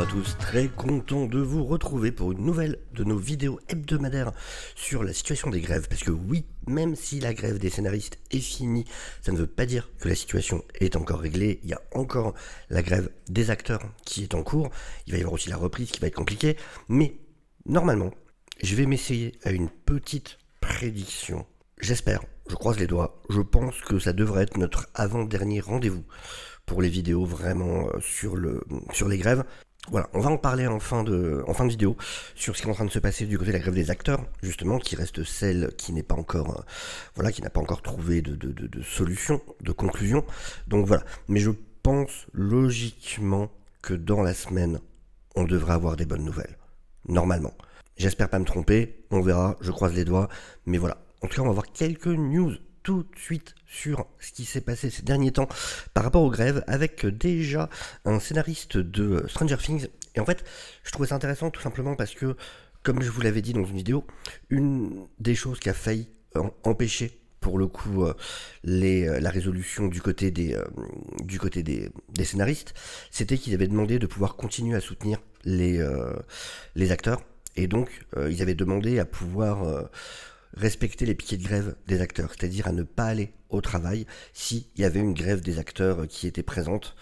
tous, très content de vous retrouver pour une nouvelle de nos vidéos hebdomadaires sur la situation des grèves, parce que oui, même si la grève des scénaristes est finie, ça ne veut pas dire que la situation est encore réglée. Il y a encore la grève des acteurs qui est en cours, il va y avoir aussi la reprise qui va être compliquée, mais normalement, je vais m'essayer à une petite prédiction. J'espère, je croise les doigts, je pense que ça devrait être notre avant-dernier rendez-vous pour les vidéos vraiment sur les grèves. Voilà, on va en parler en fin de vidéo sur ce qui est en train de se passer du côté de la grève des acteurs, justement, qui reste celle qui n'est pas encore, qui n'a pas encore trouvé de solution, de conclusion. Donc voilà, mais je pense logiquement que dans la semaine, on devrait avoir des bonnes nouvelles, normalement. J'espère pas me tromper, on verra, je croise les doigts, mais voilà. En tout cas, on va voir quelques news tout de suite sur ce qui s'est passé ces derniers temps par rapport aux grèves, avec déjà un scénariste de Stranger Things. Et en fait, je trouvais ça intéressant tout simplement parce que, comme je vous l'avais dit dans une vidéo, une des choses qui a failli empêcher pour le coup la résolution du côté des scénaristes, c'était qu'ils avaient demandé de pouvoir continuer à soutenir les acteurs, et donc ils avaient demandé à pouvoir respecter les piquets de grève des acteurs, c'est-à-dire à ne pas aller au travail s'il y avait une grève des acteurs qui était présente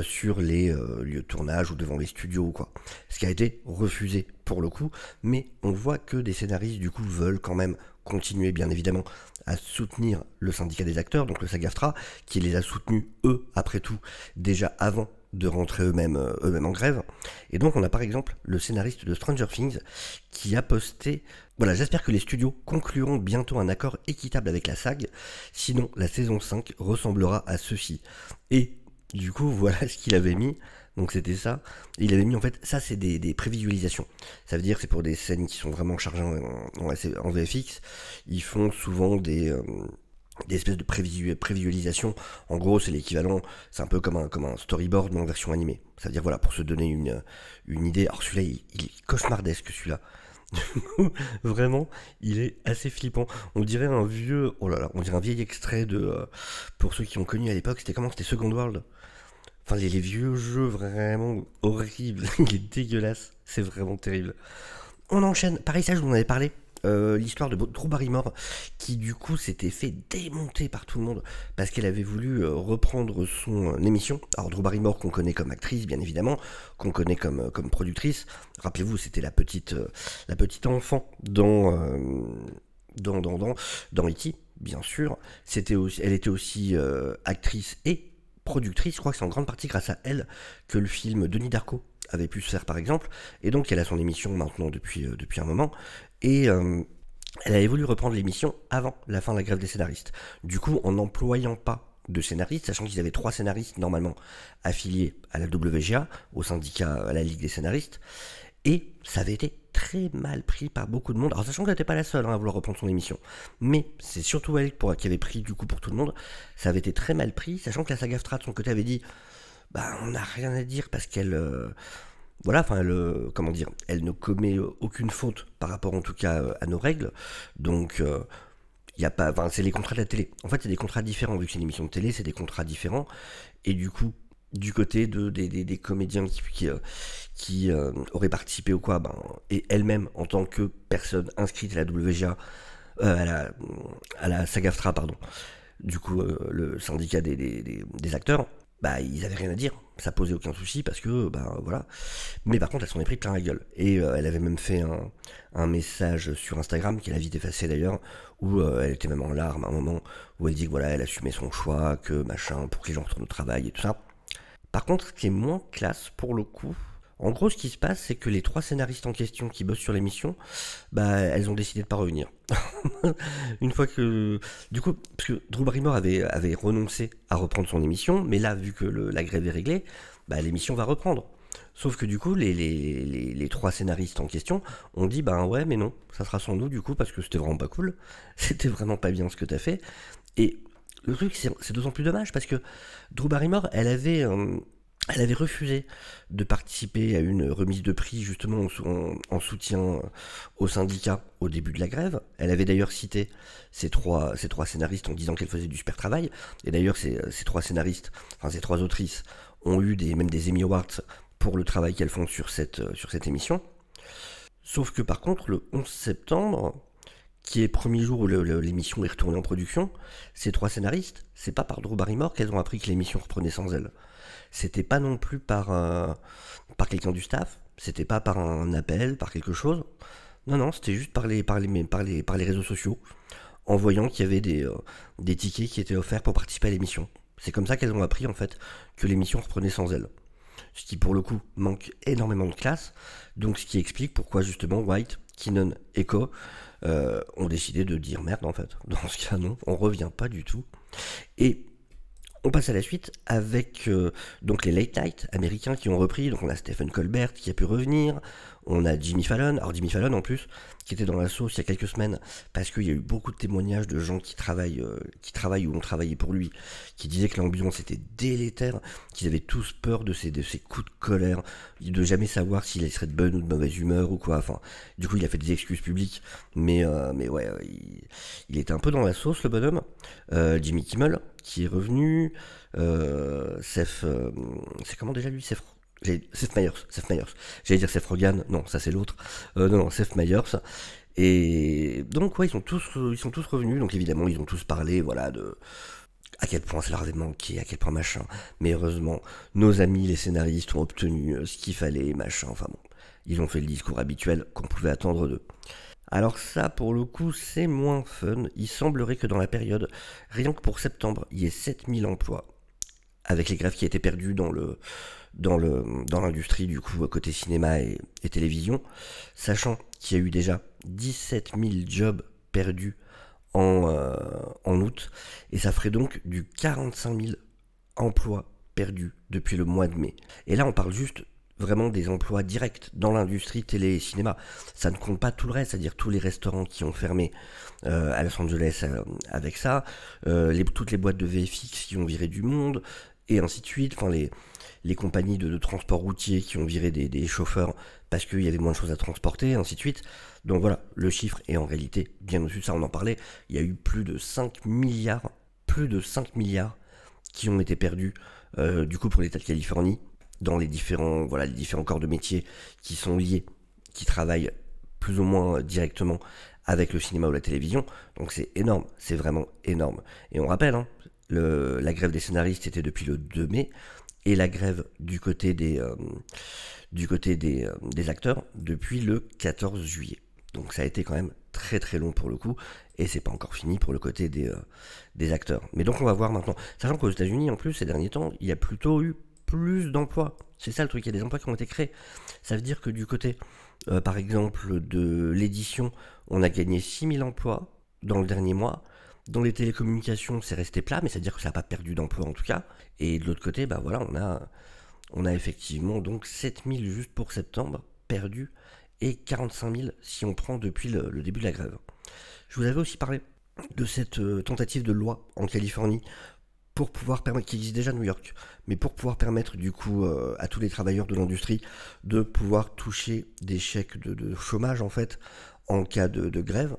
sur les lieux de tournage ou devant les studios ou quoi. Ce qui a été refusé pour le coup, mais on voit que des scénaristes du coup veulent quand même continuer bien évidemment à soutenir le syndicat des acteurs, donc le SAG-AFTRA, qui les a soutenus eux après tout déjà avant de rentrer eux-mêmes en grève. Et donc on a par exemple le scénariste de Stranger Things qui a posté: voilà, j'espère que les studios concluront bientôt un accord équitable avec la SAG, sinon la saison 5 ressemblera à ceci. Et du coup voilà ce qu'il avait mis. Donc c'était ça, il avait mis en fait, ça c'est des prévisualisations, ça veut dire que c'est pour des scènes qui sont vraiment chargées en VFX, ils font souvent des espèces de prévisualisation. En gros c'est l'équivalent, c'est un peu comme un storyboard mais en version animée, ça veut dire voilà, pour se donner une idée. Alors celui-là il est cauchemardesque celui-là. Vraiment, il est assez flippant. On dirait un vieux, oh là là, on dirait un vieil extrait de, pour ceux qui ont connu à l'époque, c'était Second World. Enfin, les vieux jeux vraiment horribles, il est dégueulasse, c'est vraiment terrible. On enchaîne, pareil, ça je vous en avais parlé, l'histoire de Drew Barrymore, qui du coup s'était fait démonter par tout le monde parce qu'elle avait voulu reprendre son émission. Alors Drew Barrymore qu'on connaît comme actrice bien évidemment, qu'on connaît comme productrice. Rappelez-vous, c'était la petite enfant dans E.T. bien sûr. Elle était aussi actrice et productrice. Je crois que c'est en grande partie grâce à elle que le film Denis Darko avait pu se faire par exemple, et donc elle a son émission maintenant depuis un moment, et elle avait voulu reprendre l'émission avant la fin de la grève des scénaristes, du coup en n'employant pas de scénaristes, sachant qu'ils avaient 3 scénaristes normalement affiliés à la WGA, au syndicat, à la Ligue des scénaristes, et ça avait été très mal pris par beaucoup de monde. Alors sachant qu'elle n'était pas la seule à vouloir reprendre son émission, mais c'est surtout elle qui avait pris du coup pour tout le monde, ça avait été très mal pris, sachant que la SAG-AFTRA de son côté avait dit bah on n'a rien à dire parce qu'elle comment dire, elle ne commet aucune faute par rapport en tout cas à nos règles, donc il y a pas, c'est les contrats de la télé. En fait, c'est des contrats différents, vu que c'est une émission de télé, c'est des contrats différents, et du coup, du côté des comédiens qui auraient participé ou quoi, et elle-même en tant que personne inscrite à la WGA, à la SAG-AFTRA, pardon, du coup le syndicat des acteurs, bah ils avaient rien à dire, ça posait aucun souci parce que voilà. Mais par contre elle s'en est pris plein la gueule, et elle avait même fait un message sur Instagram qu'elle a vite effacé d'ailleurs, où elle était même en larmes à un moment, où elle dit que voilà, elle assumait son choix, que machin, pour que les gens retournent au travail et tout ça. Par contre, ce qui est moins classe pour le coup, en gros ce qui se passe, c'est que les 3 scénaristes en question qui bossent sur l'émission, elles ont décidé de pas revenir. Une fois que, du coup, parce que Drew Barrymore avait renoncé à reprendre son émission, mais là, vu que la grève est réglée, l'émission va reprendre. Sauf que du coup, les 3 scénaristes en question ont dit ouais, mais non, ça sera sans nous du coup, parce que c'était vraiment pas cool, c'était vraiment pas bien ce que t'as fait. Et le truc, c'est d'autant plus dommage parce que Drew Barrymore, elle avait refusé de participer à une remise de prix justement en soutien au syndicat au début de la grève. Elle avait d'ailleurs cité ces trois scénaristes en disant qu'elle faisait du super travail. Et d'ailleurs ces 3 scénaristes, enfin ces 3 autrices, ont eu même des Emmy Awards pour le travail qu'elles font sur cette émission. Sauf que par contre, le 11 septembre, qui est le premier jour où l'émission est retournée en production, ces 3 scénaristes, c'est pas par Drew Barrymore qu'elles ont appris que l'émission reprenait sans elles. C'était pas non plus par quelqu'un du staff, c'était pas par un appel, par quelque chose. Non, c'était juste par les réseaux sociaux, en voyant qu'il y avait des tickets qui étaient offerts pour participer à l'émission. C'est comme ça qu'elles ont appris en fait que l'émission reprenait sans elles. Ce qui pour le coup manque énormément de classe, donc ce qui explique pourquoi justement White, Keenan et Co ont décidé de dire merde en fait. Dans ce cas non, on revient pas du tout. Et on passe à la suite avec donc les late night américains qui ont repris. Donc on a Stephen Colbert qui a pu revenir, on a Jimmy Fallon. Alors Jimmy Fallon en plus, qui était dans la sauce il y a quelques semaines, parce qu'il y a eu beaucoup de témoignages de gens qui travaillent ou ont travaillé pour lui, qui disaient que l'ambiance était délétère, qu'ils avaient tous peur de ces coups de colère, de jamais savoir s'il serait de bonne ou de mauvaise humeur ou quoi. Enfin, du coup il a fait des excuses publiques, mais ouais, il était un peu dans la sauce le bonhomme. Jimmy Kimmel qui est revenu, c'est comment déjà lui, Seth Meyers. J'allais dire Seth Rogen, non, ça c'est l'autre. Non, Seth Meyers. Et donc ouais, ils sont tous revenus. Donc évidemment, ils ont tous parlé, voilà, de à quel point ça leur avait manqué, à quel point machin. Mais heureusement, nos amis les scénaristes ont obtenu ce qu'il fallait, machin. Enfin bon, ils ont fait le discours habituel qu'on pouvait attendre d'eux. Alors ça, pour le coup, c'est moins fun. Il semblerait que dans la période, rien que pour septembre, il y ait 7000 emplois, avec les grèves qui étaient perdues dans l'industrie, du coup, côté cinéma et télévision, sachant qu'il y a eu déjà 17 000 jobs perdus en août, et ça ferait donc du 45 000 emplois perdus depuis le mois de mai. Et là, on parle juste vraiment des emplois directs dans l'industrie télé et cinéma. Ça ne compte pas tout le reste, c'est-à-dire tous les restaurants qui ont fermé à Los Angeles avec ça, toutes les boîtes de VFX qui ont viré du monde, et ainsi de suite. Enfin, les compagnies de transport routier qui ont viré des chauffeurs parce qu'il y avait moins de choses à transporter, et ainsi de suite. Donc voilà, le chiffre est en réalité bien au-dessus de ça, on en parlait. Il y a eu plus de 5 milliards qui ont été perdus, du coup, pour l'État de Californie, dans les différents corps de métier qui sont liés, qui travaillent plus ou moins directement avec le cinéma ou la télévision. Donc c'est énorme, c'est vraiment énorme. Et on rappelle, hein, la grève des scénaristes était depuis le 2 mai, et la grève du côté des acteurs depuis le 14 juillet. Donc ça a été quand même très très long pour le coup, et c'est pas encore fini pour le côté des acteurs. Mais donc on va voir maintenant, sachant qu'aux États-Unis en plus ces derniers temps, il y a plutôt eu plus d'emplois. C'est ça le truc, il y a des emplois qui ont été créés. Ça veut dire que du côté, par exemple, de l'édition, on a gagné 6000 emplois dans le dernier mois. Dans les télécommunications, c'est resté plat, mais ça veut dire que ça n'a pas perdu d'emploi en tout cas. Et de l'autre côté, bah voilà, on a effectivement donc 7000 juste pour septembre perdus, et 45 000 si on prend depuis le début de la grève. Je vous avais aussi parlé de cette tentative de loi en Californie pour pouvoir permettre, qui existe déjà à New York, mais pour pouvoir permettre du coup à tous les travailleurs de l'industrie de pouvoir toucher des chèques de chômage en fait en cas de grève.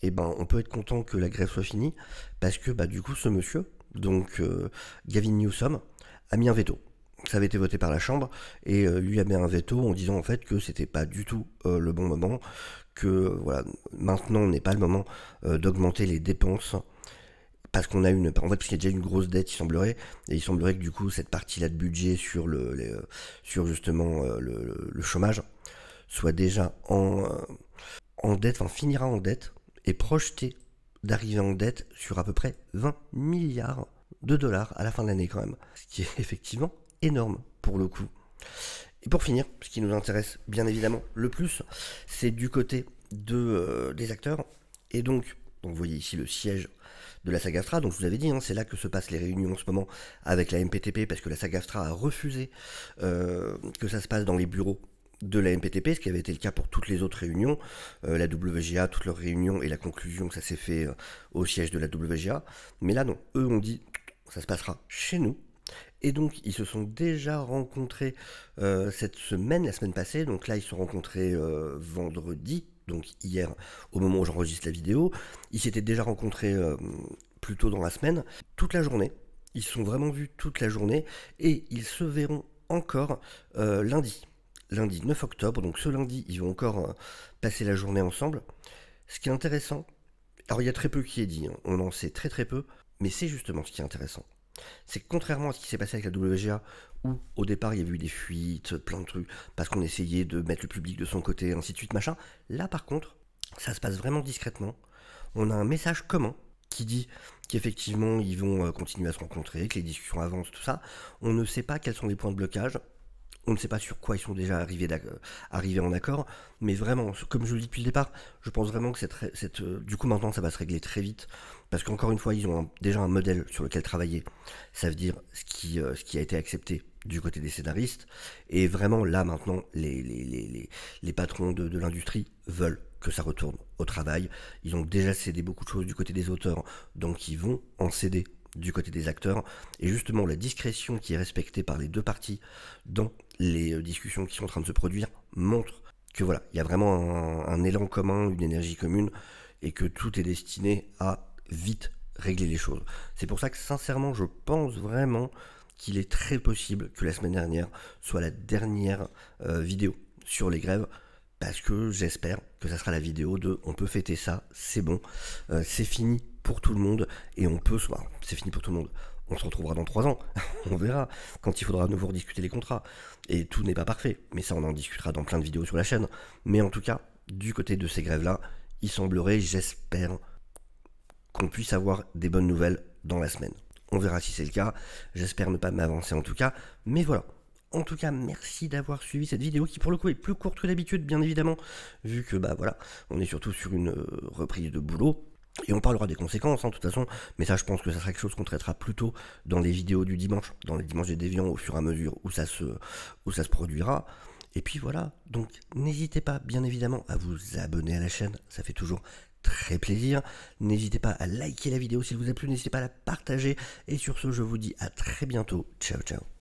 Et ben on peut être content que la grève soit finie, parce que bah du coup ce monsieur, donc Gavin Newsom, a mis un veto. Ça avait été voté par la Chambre, et lui a mis un veto en disant en fait que c'était pas du tout le bon moment, que voilà, maintenant n'est pas le moment d'augmenter les dépenses, parce qu'on a parce qu'il y a déjà une grosse dette, il semblerait que du coup cette partie-là de budget sur justement le chômage soit déjà en dette, enfin finira en dette, et projeté d'arriver en dette sur à peu près 20 milliards de dollars à la fin de l'année quand même, ce qui est effectivement énorme pour le coup. Et pour finir, ce qui nous intéresse bien évidemment le plus, c'est du côté des acteurs, et donc vous voyez ici le siège de la SAG-AFTRA. Donc je vous avais dit, hein, c'est là que se passent les réunions en ce moment avec la MPTP, parce que la SAG-AFTRA a refusé que ça se passe dans les bureaux de la MPTP, ce qui avait été le cas pour toutes les autres réunions, la WGA, toutes leurs réunions, et la conclusion que ça s'est fait au siège de la WGA. Mais là non, eux ont dit, ça se passera chez nous. Et donc ils se sont déjà rencontrés cette semaine, la semaine passée. Donc là ils se sont rencontrés vendredi, donc hier au moment où j'enregistre la vidéo. Ils s'étaient déjà rencontrés plus tôt dans la semaine, toute la journée. Ils se sont vraiment vus toute la journée, et ils se verront encore lundi 9 octobre, donc ce lundi, ils vont encore passer la journée ensemble. Ce qui est intéressant, alors il y a très peu qui est dit, hein, on en sait très très peu, mais c'est justement ce qui est intéressant. C'est que contrairement à ce qui s'est passé avec la WGA, où au départ il y avait eu des fuites, plein de trucs, parce qu'on essayait de mettre le public de son côté, ainsi de suite, machin, là par contre, ça se passe vraiment discrètement. On a un message commun qui dit qu'effectivement ils vont continuer à se rencontrer, que les discussions avancent, tout ça. On ne sait pas quels sont les points de blocage. On ne sait pas sur quoi ils sont déjà arrivés en accord, mais vraiment, comme je le dis depuis le départ, je pense vraiment que du coup maintenant ça va se régler très vite, parce qu'encore une fois, ils ont déjà un modèle sur lequel travailler, ça veut dire ce qui a été accepté du côté des scénaristes, et vraiment là maintenant, les patrons de l'industrie veulent que ça retourne au travail. Ils ont déjà cédé beaucoup de choses du côté des auteurs, donc ils vont en céder du côté des acteurs, et justement la discrétion qui est respectée par les deux parties dans les discussions qui sont en train de se produire montre que voilà, il y a vraiment un élan commun, une énergie commune, et que tout est destiné à vite régler les choses. C'est pour ça que sincèrement, je pense vraiment qu'il est très possible que la semaine dernière soit la dernière vidéo sur les grèves, parce que j'espère que ça sera la vidéo de on peut fêter ça, c'est bon, c'est fini pour tout le monde, et c'est fini pour tout le monde. On se retrouvera dans 3 ans, on verra, quand il faudra à nouveau rediscuter les contrats. Et tout n'est pas parfait, mais ça on en discutera dans plein de vidéos sur la chaîne. Mais en tout cas, du côté de ces grèves-là, il semblerait, j'espère, qu'on puisse avoir des bonnes nouvelles dans la semaine. On verra si c'est le cas, j'espère ne pas m'avancer en tout cas, mais voilà. En tout cas, merci d'avoir suivi cette vidéo qui pour le coup est plus courte que d'habitude, bien évidemment, vu que bah voilà, on est surtout sur une reprise de boulot. Et on parlera des conséquences, hein, de toute façon, mais ça je pense que ça sera quelque chose qu'on traitera plutôt dans les vidéos du dimanche, dans les dimanches des déviants, au fur et à mesure où ça se produira. Et puis voilà, donc n'hésitez pas bien évidemment à vous abonner à la chaîne, ça fait toujours très plaisir. N'hésitez pas à liker la vidéo s'il vous a plu, n'hésitez pas à la partager. Et sur ce, je vous dis à très bientôt. Ciao, ciao.